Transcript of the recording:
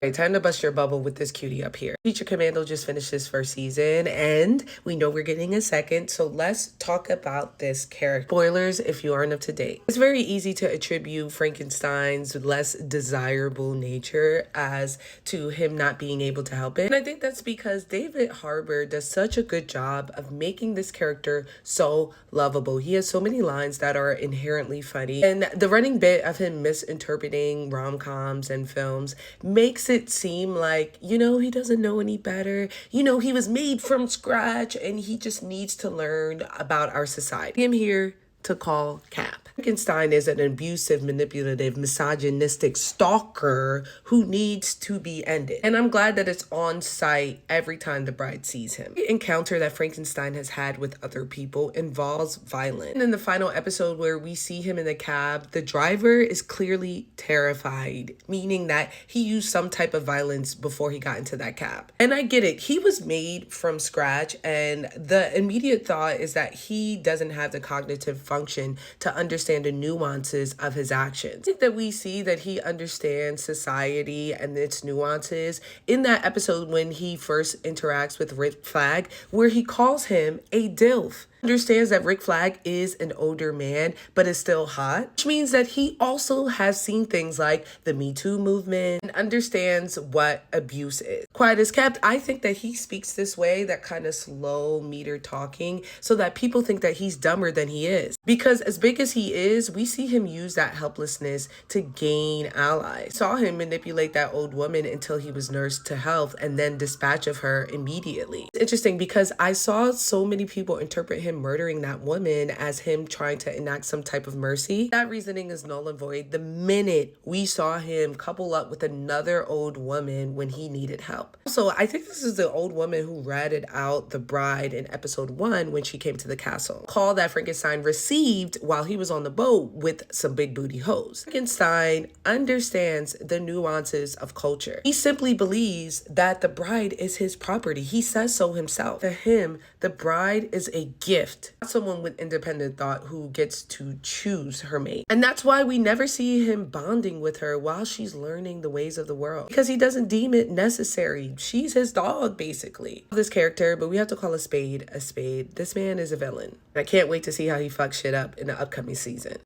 Okay, time to bust your bubble with this cutie up here. Teacher Commando just finished his first season, and we know we're getting a second, so let's talk about this character. Spoilers if you aren't up to date. It's very easy to attribute Frankenstein's less desirable nature as to him not being able to help it. And I think that's because David Harbour does such a good job of making this character so lovable. He has so many lines that are inherently funny, and the running bit of him misinterpreting rom-coms and films makes it seem like, he doesn't know any better. He was made from scratch and he just needs to learn about our society. I'm here to call cap. Frankenstein is an abusive, manipulative, misogynistic stalker who needs to be ended. And I'm glad that it's on site every time the bride sees him. The encounter that Frankenstein has had with other people involves violence. And in the final episode where we see him in the cab, the driver is clearly terrified, meaning that he used some type of violence before he got into that cab. And I get it. He was made from scratch, and the immediate thought is that he doesn't have the cognitive function to understand the nuances of his actions. I think that we see that he understands society and its nuances in that episode when he first interacts with Rick Flag, where he calls him a DILF. Understands that Rick Flag is an older man, but is still hot, which means that he also has seen things like the Me Too movement and understands what abuse is. Quiet as kept, I think that he speaks this way, that kind of slow meter talking, so that people think that he's dumber than he is. Because as big as he is, we see him use that helplessness to gain allies. Saw him manipulate that old woman until he was nursed to health and then dispatch of her immediately. It's interesting because I saw so many people interpret him murdering that woman as him trying to enact some type of mercy. That reasoning is null and void the minute we saw him couple up with another old woman when he needed help. Also, I think this is the old woman who ratted out the bride in episode 1 when she came to the castle. Call that Frankenstein received while he was on the boat with some big booty hoes. Frankenstein understands the nuances of culture. He simply believes that the bride is his property. He says so himself. To him, the bride is a gift, not someone with independent thought who gets to choose her mate. And that's why we never see him bonding with her while she's learning the ways of the world, because he doesn't deem it necessary. She's his dog, basically. This character, but we have to call a spade a spade. This man is a villain. I can't wait to see how he fucks shit up in the upcoming season.